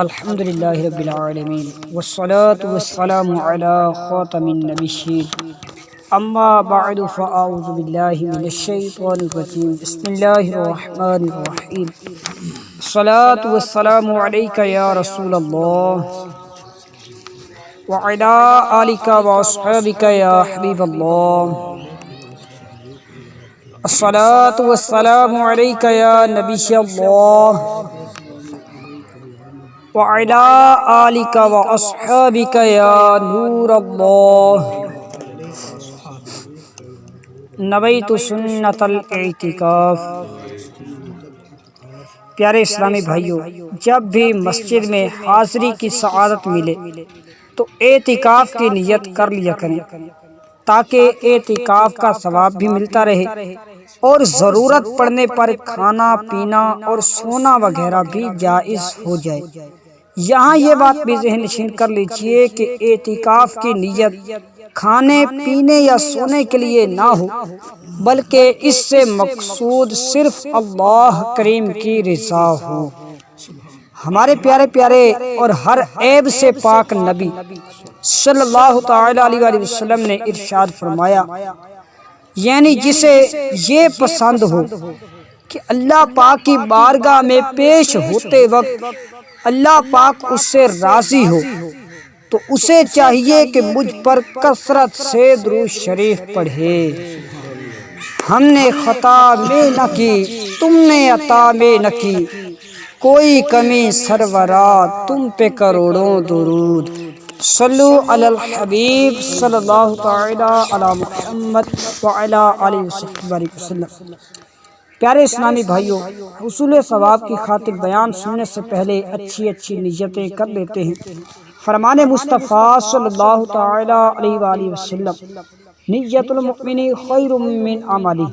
الحمد للہ رب العالمین والصلاة والسلام علی خاتم النبیین اما بعد فاعوذ باللہ من الشیطان الرجیم بسم اللہ الرحمن الرحیم الصلاة والسلام علیک یا رسول اللہ وعلی آلک واصحابک یا حبیب اللہ الصلاة والسلام علیک یا نبی اللہ وعلى آلك وأصحابك يا نور الله نویت سنت الاعتکاف۔ پیارے اسلامی بھائیوں، جب بھی مسجد میں حاضری کی سعادت ملے تو اعتکاف کی نیت کر لیا کریں تاکہ اعتکاف کا ثواب بھی ملتا رہے اور ضرورت پڑنے پر کھانا پینا اور سونا وغیرہ بھی جائز ہو جائے۔ یہاں یہ بات بھی ذہن نشین کر لیجئے کہ اعتکاف کی نیت کھانے پینے یا سونے کے لیے نہ ہو، بلکہ اس سے مقصود صرف اللہ کریم کی رضا ہو۔ ہمارے پیارے پیارے اور ہر عیب سے پاک نبی صلی اللہ تعالی علیہ وسلم نے ارشاد فرمایا، یعنی جسے یہ پسند ہو کہ اللہ پاک کی بارگاہ میں پیش ہوتے وقت اللہ پاک اس سے راضی ہو تو اسے چاہیے کہ مجھ پر کثرت سے درود شریف پڑھے۔ ہم نے خطا میں نہ کی، تم نے عطا میں نہ کی، کوئی کمی سرورا تم پہ کروڑوں درود۔ صلو علی الحبیب صلی اللہ تعالی علی محمد وعلی آلہ وصحبہ وسلم۔ پیارے اسلامی بھائیوں، حصول ثواب کی خاطر بیان سننے سے پہلے اچھی نیتیں کر لیتے ہیں۔ فرمان مصطفیٰ صلی اللہ تعالی علیہ وآلہ وسلم، نیت المؤمن خیر من عملہ،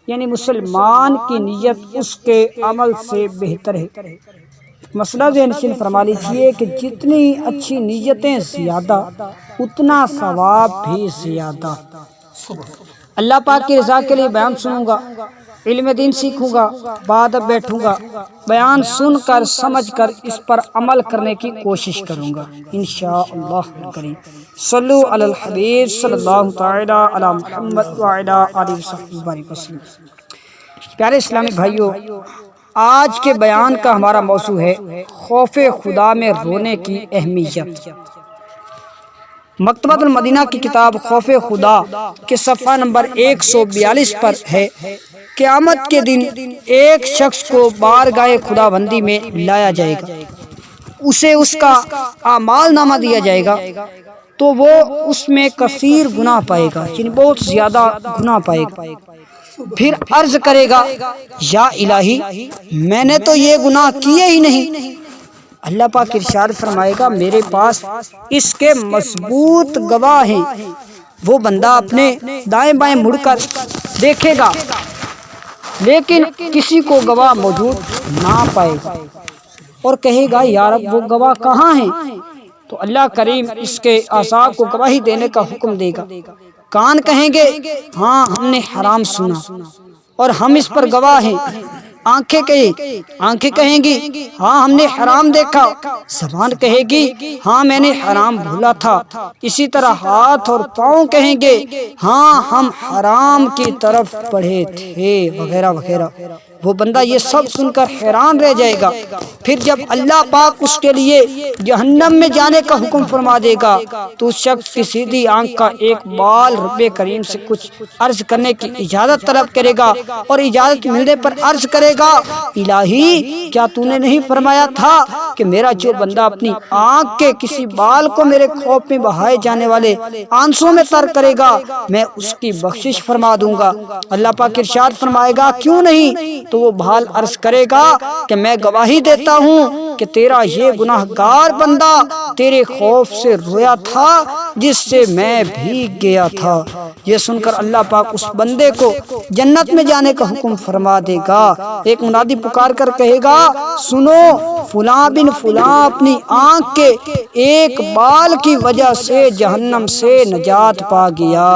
یعنی مسلمان کی نیت اس کے عمل سے بہتر ہے۔ مسئلہ ذہن نشین فرما لیجیے کہ جتنی اچھی نیتیں زیادہ اتنا ثواب بھی زیادہ۔ اللہ پاک کی رضا کے لیے بیان سنوں گا، علم دین سیکھوں گا، بعد اب بیٹھوں گا، بیان سن کر سمجھ کر اس پر عمل کرنے کی کوشش کروں گا انشاءاللہ کریم۔ صلو علی الحبیب صلی اللہ تعالی علی محمد وعلی آلہ وصحبہ وسلم۔ پیارے اسلامی بھائیوں، آج کے بیان کا ہمارا موضوع ہے خوف خدا میں رونے کی اہمیت۔ مکتبۃ المدینہ کی کتاب خوف خدا کے صفحہ نمبر 142 پر ہے، قیامت کے دن ایک شخص کو بارگاہ خدا بندی میں لایا جائے گا، اسے اس کا اعمال نامہ دیا جائے گا تو وہ اس میں کثیر گناہ پائے گا، یعنی بہت زیادہ گناہ پائے گا۔ پھر عرض کرے گا، یا الہی میں نے تو یہ گناہ کیے ہی نہیں۔ اللہ پاک ارشاد فرمائے گا، میرے پاس اس کے مضبوط گواہ ہیں۔ وہ بندہ اپنے دائیں بائیں مڑ کر دیکھے گا لیکن کسی کو گواہ موجود نہ پائے گا اور کہے گا، یا رب وہ گواہ کہاں ہیں؟ تو اللہ کریم اس کے اعضاء کو گواہی دینے کا حکم دے گا۔ کان کہیں گے، ہاں ہم نے حرام سنا اور ہم اس پر گواہ ہیں۔ آنکھیں کہیں گی، ہاں ہم نے حرام دیکھا۔ زبان کہے گی، ہاں میں نے حرام بھولا تھا۔ اسی طرح ہاتھ اور پاؤں کہیں گے، ہاں ہم حرام کی طرف بڑھے تھے، وغیرہ وغیرہ۔ وہ بندہ یہ سب سن کر حیران رہ جائے گا۔ پھر جب اللہ پاک اس کے لیے جہنم میں جانے کا حکم فرما دے گا تو اس شخص کی سیدھی آنکھ کا ایک بال رب کریم سے کچھ عرض کرنے کی اجازت طلب کرے گا اور اجازت ملنے پر عرض کرے گا، الہی کیا تو نے نہیں فرمایا تھا کہ میرا جو بندہ اپنی آنکھ کے کسی بال کو میرے خوف میں بہائے جانے والے آنسوں میں تر کرے گا میں اس کی بخشش فرما دوں گا۔ اللہ پاک ارشاد فرمائے گا، کیوں نہیں؟ تو وہ بال عرض کرے گا کہ میں گواہی دیتا ہوں کہ تیرا یہ گناہ گار بندہ تیرے خوف سے رویا تھا جس سے میں بھیگ گیا تھا۔ یہ سن کر اللہ پاک اس بندے کو جنت میں جانے کا حکم فرما دے گا۔ ایک منادی پکار کر کہے گا، سنو فلاں بن فلاں اپنی آنکھ کے ایک بال کی وجہ سے جہنم سے نجات پا گیا،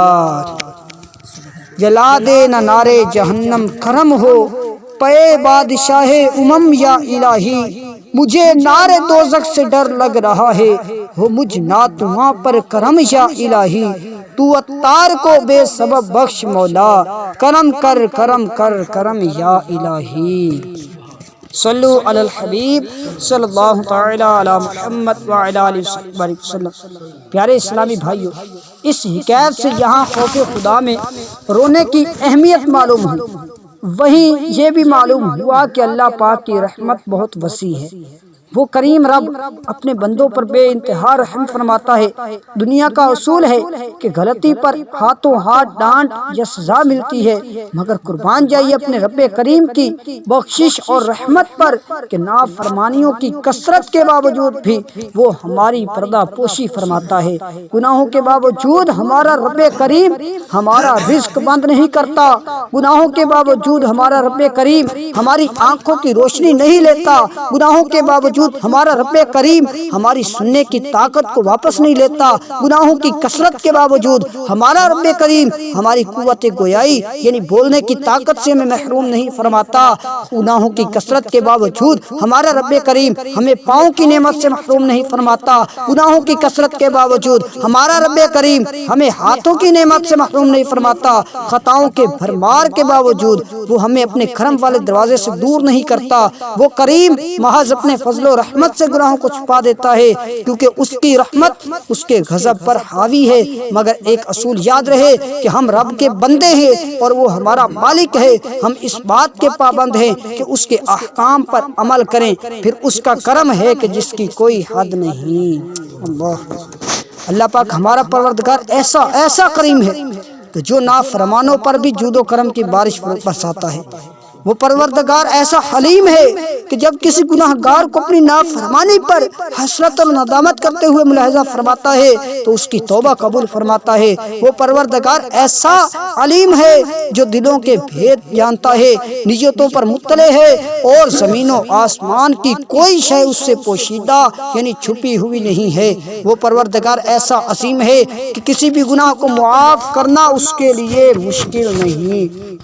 جلا دے نہ نارے جہنم کرم ہو، پے بادشاہ یا الہی مجھے نار دوزخ سے ڈر لگ رہا ہے، ہو مجھ ناتواں پر کرم یا الہی، تو عطار کو بے سبب بخش مولا، کرم کر کرم کر کرم یا الہی۔ صلو علی الحبیب صلی اللہ تعالی علی محمد وعلی آلہ وسلم۔ پیارے اسلامی بھائیو، اس حکایت سے یہاں خوف خدا میں رونے کی اہمیت معلوم ہوئی، وہیں یہ بھی معلوم ہوا کہ اللہ پاک کی رحمت بہت وسیع ہے۔ وہ کریم رب اپنے بندوں پر بے انتہا رحم فرماتا ہے۔ دنیا کا اصول ہے کہ غلطی پر ہاتھوں ہاتھ ڈانٹ یا سزا ملتی ہے، مگر قربان جائیے اپنے رب کریم کی بخشش اور رحمت پر کہ نافرمانیوں کی کثرت کے باوجود بھی وہ ہماری پردہ پوشی فرماتا ہے۔ گناہوں کے باوجود ہمارا رب کریم ہمارا رزق بند نہیں کرتا، گناہوں کے باوجود ہمارا رب کریم ہماری آنکھوں کی روشنی نہیں لیتا، گناہوں کے باوجود ہمارا رب کریم ہماری سننے کی طاقت کو واپس نہیں لیتا، گناہوں کی کثرت کے باوجود ہمارا رب کریم ہماری قوت گویائی یعنی بولنے کی طاقت سے ہمیں محروم نہیں فرماتا، گناہوں کی کثرت کے باوجود ہمارا رب کریم ہمیں پاؤں کی نعمت سے محروم نہیں فرماتا، گناہوں کی کثرت کے باوجود ہمارا رب کریم ہمیں ہاتھوں کی نعمت سے محروم نہیں فرماتا، خطاؤں کے بھرمار کے باوجود وہ ہمیں اپنے کرم والے دروازے سے دور نہیں کرتا۔ وہ کریم محض اپنے فضل و رحمت سے گناہوں کو چھپا دیتا ہے، کیونکہ اس کی رحمت اس کے غضب پر حاوی ہے۔ مگر ایک اصول یاد رہے کہ ہم رب کے بندے ہیں اور وہ ہمارا مالک ہے، ہم اس بات کے پابند ہیں کہ اس کے احکام پر عمل کریں، پھر اس کا کرم ہے کہ جس کی کوئی حد نہیں۔ اللہ پاک ہمارا پروردگار ایسا کریم ہے کہ جو نافرمانوں پر بھی جود و کرم کی بارش برساتا ہے۔ وہ پروردگار ایسا حلیم ہے کہ جب کسی گناہ گار کو اپنی نافرمانی پر حسرت اور ندامت کرتے ہوئے ملاحظہ فرماتا ہے تو اس کی توبہ قبول فرماتا ہے۔ وہ پروردگار ایسا علیم ہے جو دلوں کے بھید جانتا ہے، نیتوں پر مطلع ہے، اور زمین و آسمان کی کوئی شے اس سے پوشیدہ یعنی چھپی ہوئی نہیں ہے۔ وہ پروردگار ایسا عظیم ہے کہ کسی بھی گناہ کو معاف کرنا اس کے لیے مشکل نہیں۔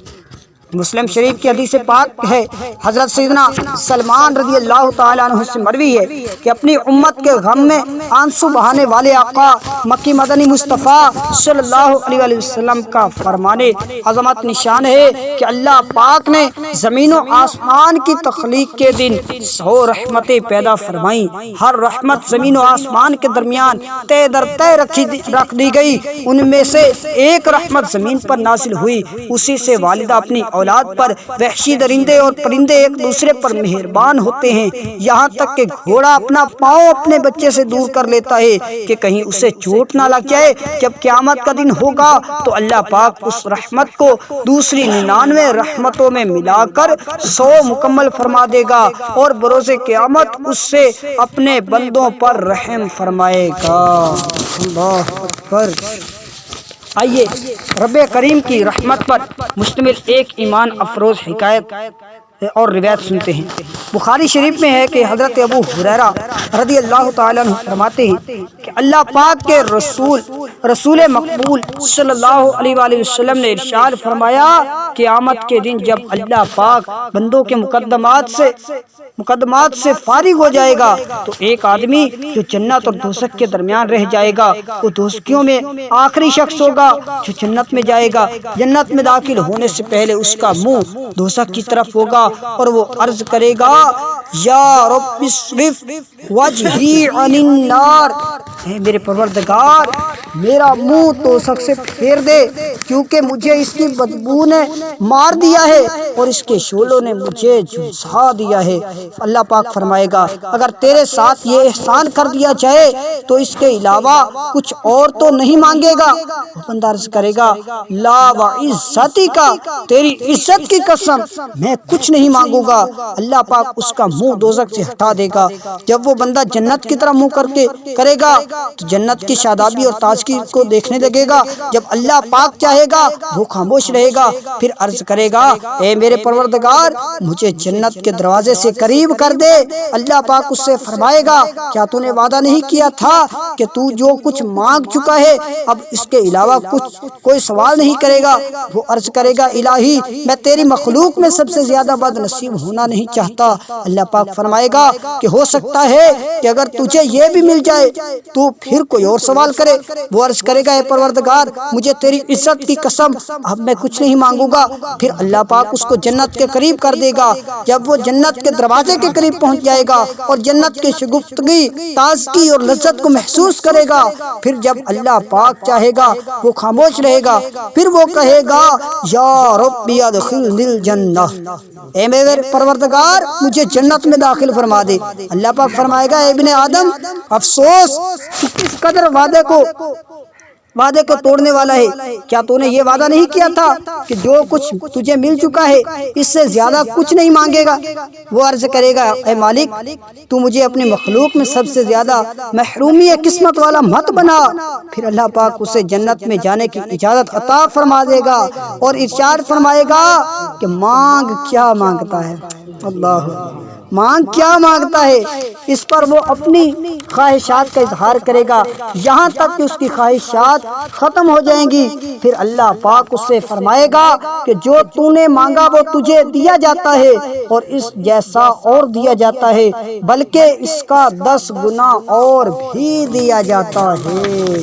مسلم شریف کی حدیث پاک ہے، حضرت سیدنا سلمان رضی اللہ تعالیٰ عنہ سے مروی ہے کہ اپنی امت کے غم میں آنسو بہانے والے آقا مکی مدنی مصطفیٰ صلی اللہ علیہ وسلم کا فرمانے عظمت نشان ہے کہ اللہ پاک نے زمین و آسمان کی تخلیق کے دن 100 رحمتیں پیدا فرمائیں، ہر رحمت زمین و آسمان کے درمیان طے در طے رکھ دی گئی، ان میں سے ایک رحمت زمین پر نازل ہوئی، اسی سے والدہ اپنی اولاد پر، وحشی درندے اور پرندے ایک دوسرے پر مہربان ہوتے ہیں، یہاں تک کہ گھوڑا اپنا پاؤں اپنے بچے سے دور کر لیتا ہے کہ کہیں اسے چوٹ نہ لگ جائے۔ جب قیامت کا دن ہوگا تو اللہ پاک اس رحمت کو دوسری 99 رحمتوں میں ملا کر 100 مکمل فرما دے گا اور بروز قیامت اس سے اپنے بندوں پر رحم فرمائے گا۔ اللہ اکبر۔ آئیے رب کریم کی رحمت پر مشتمل ایک ایمان افروز حکایت اور روایت سنتے ہیں۔ بخاری شریف میں ہے کہ حضرت ابو ہریرہ رضی اللہ تعالیٰ عنہ فرماتے ہیں کہ اللہ پاک کے رسول مقبول صلی اللہ علیہ وآلہ وسلم نے ارشاد فرمایا، قیامت کے دن جب اللہ پاک بندوں کے مقدمات سے فارغ ہو جائے گا تو ایک آدمی جو جنت اور دوزخ کے درمیان رہ جائے گا وہ دوزخیوں میں آخری شخص ہوگا جو جنت میں جائے گا۔ جنت میں داخل ہونے سے پہلے اس کا منہ دوزخ کی طرف ہوگا اور وہ عرض کرے گا، یا رب اصرف وجہی عن النار، اے میرے پروردگار میرا منہ دوزخ سے پھیر دے، کیونکہ مجھے اس کی بدبو نے مار دیا ہے اور اس کے شعلوں نے مجھے جھلسا دیا ہے۔ اللہ پاک فرمائے گا، اگر تیرے ساتھ یہ احسان کر دیا جائے تو اس کے علاوہ کچھ اور تو نہیں مانگے گا؟ بندہ عرض کرے گا، لا وعزتی کا، تیری عزت کی قسم میں کچھ نہیں مانگوں گا۔ اللہ پاک اس کا منہ دوزخ سے ہٹا دے گا۔ جب وہ بندہ جنت کی طرف منہ کر کے کرے گا تو جنت کی شادابی اور تازگی کو دیکھنے لگے گا۔ جب اللہ پاک چاہے چاہے گا وہ خاموش رہے گا، پھر عرض کرے گا اے میرے پروردگار مجھے جنت کے دروازے سے قریب کر دے۔ اللہ پاک اس سے فرمائے گا کیا تو نے وعدہ نہیں کیا تھا کہ تو جو کچھ مانگ چکا ہے اب اس کے علاوہ کوئی سوال نہیں کرے گا؟ وہ عرض کرے گا الہی میں تیری مخلوق میں سب سے زیادہ بد نصیب ہونا نہیں چاہتا۔ اللہ پاک فرمائے گا کہ ہو سکتا ہے کہ اگر تجھے یہ بھی مل جائے تو پھر کوئی اور سوال کرے۔ وہ عرض کرے گا اے پروردگار مجھے تیری عزت کی قسم اب میں کچھ نہیں مانگوں گا۔ پھر اللہ پاک اس کو جنت کے قریب کر دے گا۔ جب وہ جنت کے دروازے کے قریب پہنچ جائے گا اور جنت کی شگفتگی، تازگی اور لذت کو محسوس کرے گا، پھر جب اللہ پاک چاہے گا وہ خاموش رہے گا، پھر وہ کہے گا یا ربی ادخلنی الجنہ، اے میرے پروردگار مجھے جنت میں داخل فرما دے۔ اللہ پاک فرمائے گا اے ابن آدم افسوس کس قدر وعدے کو توڑنے والا ہے، کیا تو نے یہ وعدہ نہیں کیا تھا کہ جو کچھ تجھے مل چکا ہے اس سے زیادہ کچھ نہیں مانگے گا؟ وہ عرض کرے گا اے مالک تو مجھے اپنی مخلوق میں سب سے زیادہ محرومی قسمت والا مت بنا۔ پھر اللہ پاک اسے جنت میں جانے کی اجازت عطا فرما دے گا اور ارشاد فرمائے گا کہ مانگ کیا مانگتا ہے، اللہ مانگ کیا مانگتا ہے۔ اس پر وہ اپنی خواہشات کا اظہار کرے گا یہاں تک کہ اس کی خواہشات ختم ہو جائیں گی۔ پھر اللہ پاک اس سے فرمائے گا کہ جو تو نے مانگا وہ تجھے دیا جاتا ہے اور اس جیسا اور دیا جاتا ہے، بلکہ اس کا 10 گنا اور بھی دیا جاتا ہے۔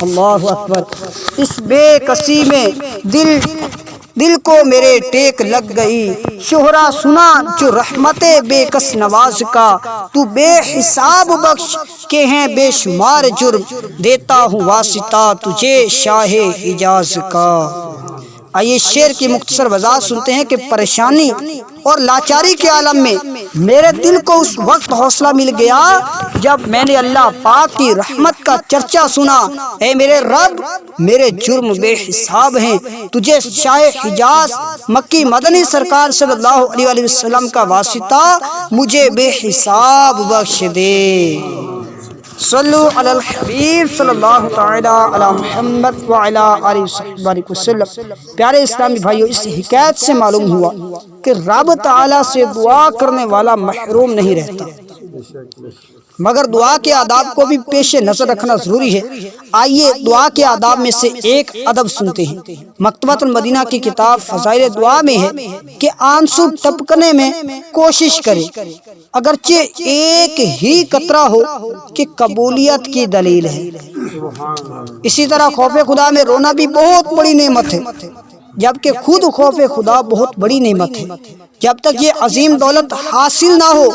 اللہ اکبر۔ اس بے کسی میں دل کو میرے ٹیک لگ گئی، شہرا سنا جو رحمت بے کس نواز کا، تو بے حساب بخش کے ہیں بے شمار جرم، دیتا ہوں واسطہ تجھے شاہ حجاز کا۔ آئیے شعر کی مختصر وضاحت سنتے ہیں کہ پریشانی اور لاچاری کے عالم میں میرے دل کو اس وقت حوصلہ مل گیا جب میں نے اللہ پاک کی رحمت کا چرچا سنا۔ اے میرے رب میرے جرم بے حساب ہیں، تجھے شاہ حجاز مکی مدنی سرکار صلی اللہ علیہ وسلم کا واسطہ مجھے بے حساب بخش دے۔ صلو علی الحبیب صلی اللہ تعالی علی محمد وعلی آلہ وصحبہ وسلم۔ پیارے اسلامی بھائیو اس حکایت سے معلوم ہوا کہ رب تعالیٰ سے دعا کرنے والا محروم نہیں رہتا، مگر دعا کے آداب کو بھی پیش نظر رکھنا ضروری ہے۔ آئیے دعا کے آداب میں سے ایک ادب سنتے ہیں۔ مکتبۃ المدینہ کی کتاب فضائل دعا میں ہے کہ آنسو ٹپکنے میں کوشش کرے، اگرچہ ایک ہی قطرہ ہو، کہ قبولیت کی دلیل ہے۔ اسی طرح خوف خدا میں رونا بھی بہت بڑی نعمت ہے، جبکہ خود خوف خدا بہت بڑی نعمت ہے۔ جب تک یہ عظیم دولت حاصل نہ ہو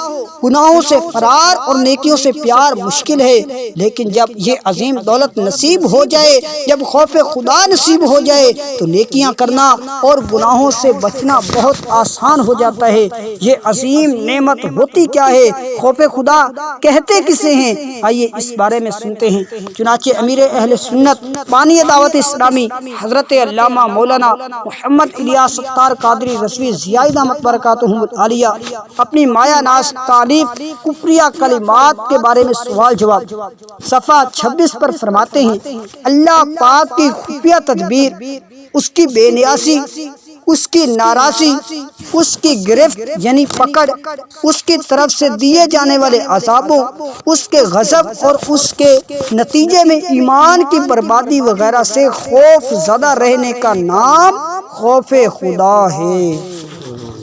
گناہوں سے فرار اور نیکیوں سے پیار مشکل ہے، لیکن جب یہ عظیم دولت نصیب ہو جائے، جب خوف خدا نصیب ہو جائے تو نیکیاں کرنا اور گناہوں سے بچنا بہت آسان ہو جاتا ہے۔ یہ عظیم نعمت ہوتی کیا ہے؟ خوف خدا کہتے کسے ہیں؟ آئیے اس بارے میں سنتے ہیں۔ چنانچہ امیر اہل سنت بانی دعوت اسلامی حضرت علامہ مولانا محمد الیاس ستار قادری رضوی ضیاء احمد برکاتہم العالیہ اپنی مایہ ناز تعلیف کفریہ کلمات کے بارے میں سوال جواب صفحہ 26 پر فرماتے ہیں اللہ پاک کی خفیہ تدبیر، اس کی بے نیاسی، اس کی ناراضی، اس کی گرفت یعنی پکڑ، اس کی طرف سے دیے جانے والے عذابوں، اس کے غضب اور اس کے نتیجے میں ایمان کی بربادی وغیرہ سے خوف زدہ رہنے کا نام خوف خدا ہے۔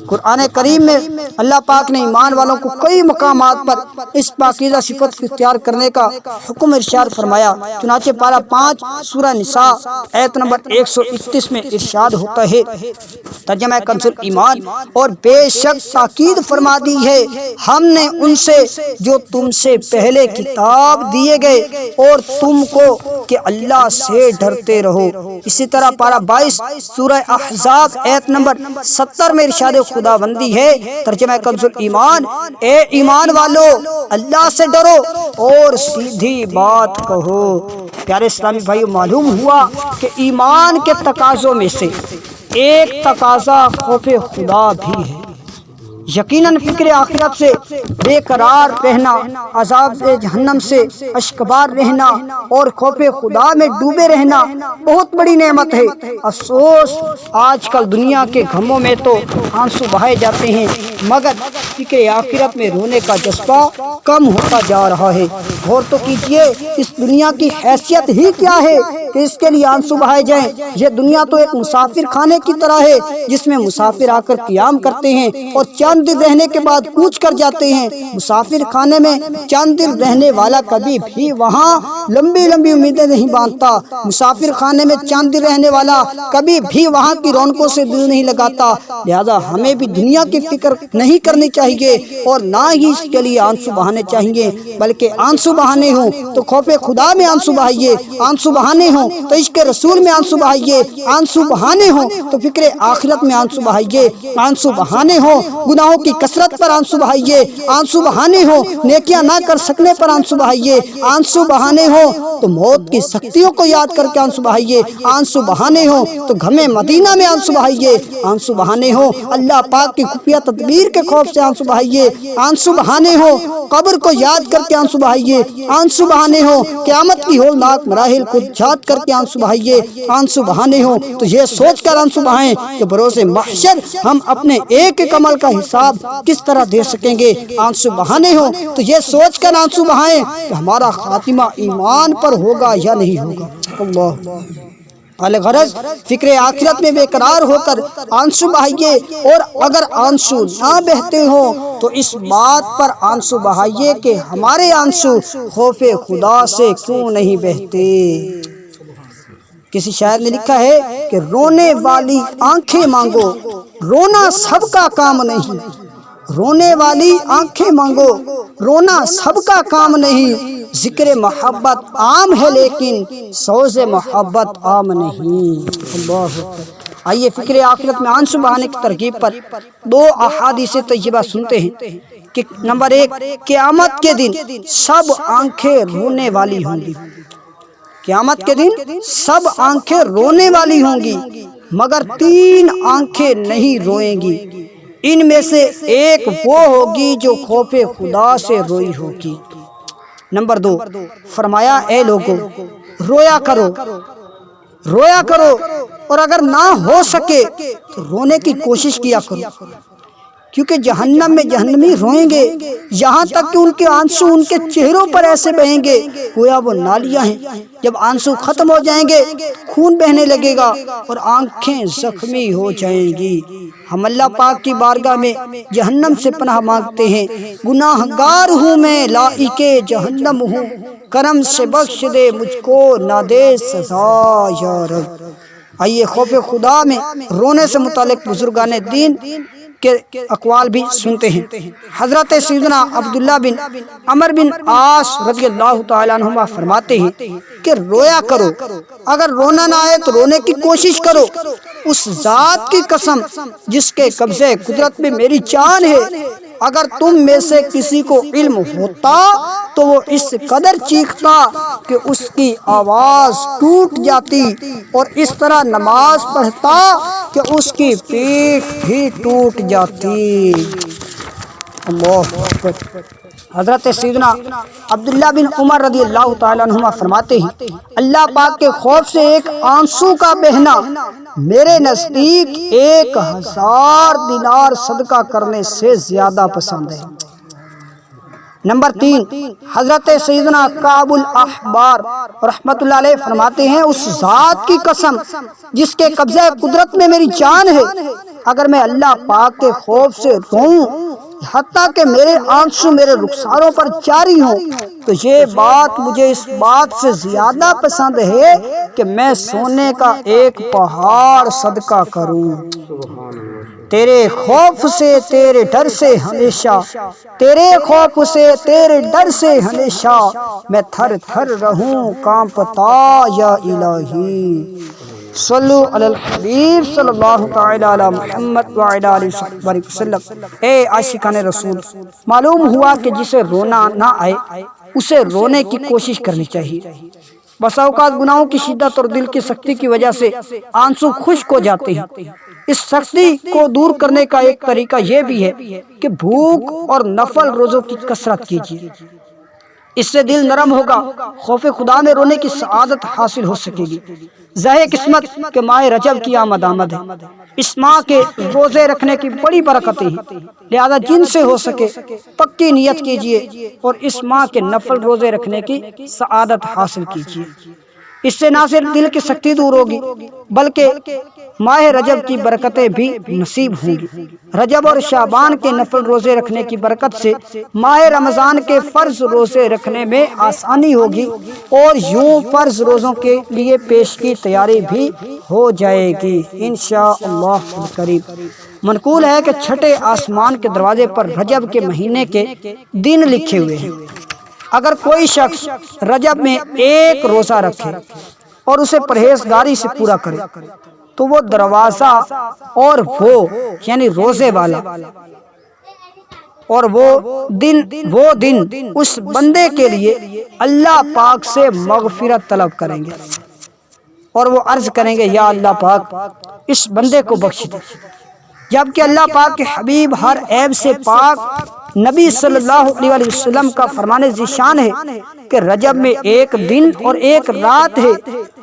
قرآن کریم میں اللہ پاک نے ایمان والوں کو کئی مقامات پر اس پاکیزہ صفت کو اختیار کرنے کا حکم ارشاد فرمایا۔ چنانچہ پارہ 5 سورہ نساء آیت نمبر 131 میں ارشاد ہوتا ہے، ترجمہ کنز ایمان، اور بے شک تاکید فرما دی ہے ہم نے ان سے جو تم سے پہلے کتاب دیے گئے اور تم کو کہ اللہ سے ڈرتے رہو۔ اسی طرح پارہ 22 سورہ احزاب آیت نمبر 70 میں ارشاد خدا بندی ہے، ترجمہ کنز ایمان، اے ایمان والو اللہ سے ڈرو اور سیدھی بات کہو۔ پیارے اسلامی بھائیو معلوم ہوا کہ ایمان کے تقاضوں میں سے ایک تقاضا خوف خدا بھی ہے۔ یقیناً فکر آخرت سے بے قرار رہنا، عذاب جہنم سے اشکبار رہنا اور خوف خدا میں ڈوبے رہنا بہت بڑی نعمت ہے۔ افسوس آج کل دنیا کے غموں میں تو آنسو بہائے جاتے ہیں، مگر فکر آخرت میں رونے کا جذبہ کم ہوتا جا رہا ہے۔ غور تو کیجئے اس دنیا کی حیثیت ہی کیا ہے کہ اس کے لیے آنسو بہائے جائیں۔ یہ دنیا تو ایک مسافر خانے کی طرح ہے جس میں مسافر آ کر قیام کرتے ہیں اور چند دن رہنے کے بعد کوچ کر جاتے ہیں۔ مسافر خانے میں چند دن رہنے والا کبھی بھی وہاں لمبی لمبی امیدیں نہیں باندھتا۔ مسافر خانے میں چند دن رہنے والا کبھی بھی وہاں کی رونقوں سے دل نہیں لگاتا۔ لہذا ہمیں بھی دنیا کی فکر نہیں کرنی چاہیے اور نہ ہی اس کے لیے آنسو بہانے چاہیے، بلکہ آنسو بہانے ہوں تو خوف خدا میں آنسو بہائیے، آنسو بہانے ہوں تو عشق رسول میں آنسو بہائیے، آنسو بہانے ہوں تو فکر آخرت میں آنسو بہائیے، آنسو بہانے ہوں گناہوں کی کثرت پر آنسو بہائیے، آنسو بہانے ہوں نیکیاں نہ کر سکنے پر آنسو بہائیے، آنسو بہانے ہوں تو موت کی سختیوں کو یاد کر کے آنسو بہائیے، آنسو بہانے ہوں تو غم مدینہ میں آنسو بہائیے، آنسو بہانے ہوں اللہ پاک کی خفیہ تدبیر کے خوف سے آنسو بہائیے، آنسو بہانے ہوں قبر کو یاد کر کے آنسو بہائیے، آنسو بہانے ہوں قیامت کی ہولناک مراحل کو یاد کر کے آنسو بہائیے، آنسو بہانے ہوں تو یہ سوچ کر آنسو بہائیں کہ بروز محشر ہم اپنے ایک ایک عمل کا حساب کس طرح دے سکیں گے۔ آنسو بہانے ہوں تو یہ سوچ کر آنسو بہائیں کہ ہمارا خاتمہ ایمان پر ہوگا یا نہیں ہوگا۔ اللہ الغرض فکر آخرت میں بے قرار ہو کر آنسو بہائیے، اور اگر آنسو نہ بہتے ہوں تو اس بات پر آنسو بہائیے کہ ہمارے آنسو خوف خدا سے کیوں نہیں بہتے۔ کسی شاعر نے لکھا ہے کہ رونے والی آنکھیں مانگو، رونا سب کا کام نہیں، رونے والی آنکھیں مانگو، رونا سب کا کام نہیں، ذکر محبت عام ہے لیکن سوز محبت عام نہیں۔ اللہ آئیے فکر آخرت میں آنسو بہانے کی ترغیب پر دو احادیث طیبہ سنتے ہیں کہ نمبر 1، قیامت کے دن سب آنکھیں رونے والی ہوں گی، قیامت کے دن سب آنکھیں رونے والی ہوں گی مگر 3 آنکھیں نہیں روئیں گی، ان میں سے ایک وہ ہوگی جو خوف خدا سے روئی ہوگی۔ نمبر 2، فرمایا اے لوگو رویا کرو، رویا کرو، اور اگر نہ ہو سکے تو رونے کی کوشش کیا کرو، کیونکہ جہنم میں جہنمی روئیں گے یہاں تک کہ ان کے آنسو ان کے چہروں پر ایسے بہیں گے گویا وہ نالیاں ہیں۔ جب آنسو ختم ہو جائیں گے خون بہنے لگے گا اور آنکھیں زخمی ہو جائیں گی۔ ہم اللہ پاک کی بارگاہ میں جہنم سے پناہ مانگتے ہیں، گناہ گار ہوں میں لائق جہنم ہوں، کرم سے بخش دے مجھ کو نہ دے سزا یا رب۔ آئیے خوف خدا میں رونے سے متعلق بزرگان دین کے اقوال بھی سنتے ہیں۔ حضرت سیدنا عبداللہ بن عمر بن عاص رضی اللہ تعالیٰ عنہما فرماتے ہیں کہ رویا کرو، اگر رونا نہ آئے تو رونے کی کوشش کرو، اس ذات کی قسم جس کے قبضے قدرت میں میری جان ہے، اگر تم میں سے کسی کو علم ہوتا تو وہ اس قدر چیختا کہ اس کی آواز ٹوٹ جاتی، اور اس طرح نماز پڑھتا کہ اس کی پیٹھ بھی ٹوٹ جاتی۔ اللہ اکبر۔ حضرت سیدنا عبداللہ بن عمر رضی اللہ تعالیٰ عنہما فرماتے ہیں اللہ پاک کے خوف سے ایک آنسو کا بہنا میرے نزدیک 1000 دینار صدقہ کرنے سے زیادہ پسند ہے۔ نمبر 3، حضرت سیدنا کعب الاحبار رحمت اللہ علیہ فرماتے ہیں اس ذات کی قسم جس کے قبضہ قدرت میں میری جان ہے، اگر میں اللہ پاک کے خوف سے روؤں حتیٰ کہ میرے آنسو میرے رخساروں پر جاری ہوں تو یہ بات مجھے اس بات سے زیادہ پسند ہے کہ میں سونے کا ایک پہاڑ صدقہ کروں۔ تیرے خوف سے تیرے ڈر سے ہمیشہ، تیرے خوف سے تیرے ڈر سے ہمیشہ میں تھر تھر رہوں کانپتا یا الہی۔ صلو علی الحبیب صلی اللہ تعالی علی محمد وعلی آلہ وسلم۔ اے عاشقان رسول، معلوم ہوا کہ جسے رونا نہ آئے اسے رونے کی کوشش کرنی چاہیے۔ بسا اوقات گناہوں کی شدت اور دل کی سختی کی وجہ سے آنسو خشک ہو جاتے ہیں، اس سختی کو دور کرنے کا ایک طریقہ یہ بھی ہے کہ بھوک اور نفل روزوں کی کثرت کیجیے، اس سے دل نرم ہوگا، خوف خدا میں رونے کی سعادت حاصل ہو سکے گی۔ زہ قسمت کہ ماہ رجب کی آمد ہے، اس ماہ کے روزے رکھنے کی بڑی برکتیں ہیں، لہذا جن سے ہو سکے پکی نیت کیجیے اور اس ماہ کے نفل روزے رکھنے کی سعادت حاصل کیجیے۔ اس سے نہ صرف دل کی سختی دور ہوگی بلکہ ماہ رجب کی برکتیں بھی نصیب ہوں گی۔ رجب اور شعبان کے نفل روزے رکھنے کی برکت سے ماہ رمضان کے فرض روزے رکھنے میں آسانی ہوگی اور یوں فرض روزوں کے لیے پیش کی تیاری بھی ہو جائے گی انشاءاللہ الکریم۔ منقول ہے کہ چھٹے آسمان کے دروازے پر رجب کے مہینے کے دن لکھے ہوئے ہیں۔ اگر کوئی شخص رجب میں ایک روزہ رکھے اور اسے پرہیزگاری سے پورا کرے تو وہ دروازہ اور وہ یعنی روزے والا اور وہ دن اس بندے کے لیے اللہ پاک سے مغفرت طلب کریں گے اور وہ عرض کریں گے یا اللہ پاک اس بندے کو بخش دے، جبکہ اللہ پاک کے حبیب ہر عیب سے پاک نبی صلی اللہ علیہ وسلم کا فرمان ذیشان ہے کہ رجب میں ایک دن اور ایک رات ہے،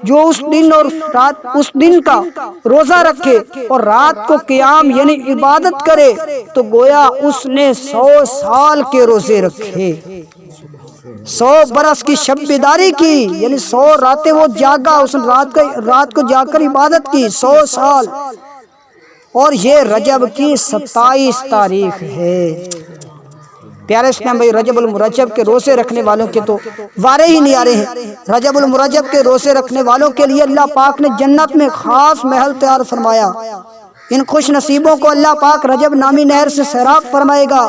جو اس دن اور رات اس دن کا روزہ رکھے اور رات کو قیام یعنی عبادت کرے تو گویا اس نے 100 سال کے روزے رکھے، 100 برس کی شب بیداری کی یعنی 100 راتیں وہ جاگا، اس رات کو جا کر عبادت کی 100 سال۔ اور یہ رجب کی 27 تاریخ ہے۔ پیارے اسلام بھائی، رجب المرجب کے روزے رکھنے والوں کے تو وارے ہی نہیں آ رہے ہیں۔ رجب المرجب کے روزے رکھنے والوں کے لیے اللہ پاک نے جنت میں خاص محل تیار فرمایا۔ ان خوش نصیبوں کو اللہ پاک رجب نامی نہر سے سیراب فرمائے گا۔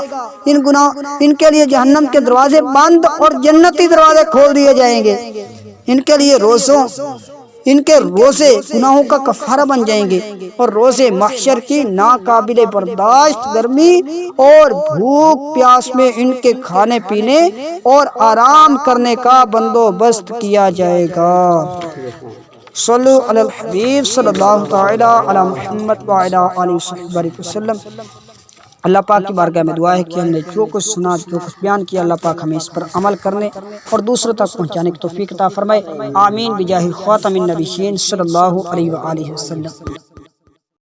ان کے لیے جہنم کے دروازے بند اور جنتی دروازے کھول دیے جائیں گے۔ ان کے روزے گناہوں کا کفارہ بن جائیں گے اور روزے محشر کی ناقابل برداشت گرمی اور بھوک پیاس میں ان کے کھانے پینے اور آرام کرنے کا بندوبست کیا جائے گا۔ صلو علی الحبیب صلی اللہ تعالی علی محمد وعلی آلہ وصحبہ وسلم۔ اللہ پاک کی بارگاہ میں دعا ہے کہ ہم نے جو کچھ سنا، جو کچھ بیان کیا، اللہ پاک ہمیں اس پر عمل کرنے اور دوسروں تک پہنچانے کی توفیق عطا فرمائے۔ آمین بجاہ خاتم النبیین صلی اللہ علیہ وآلہ وسلم۔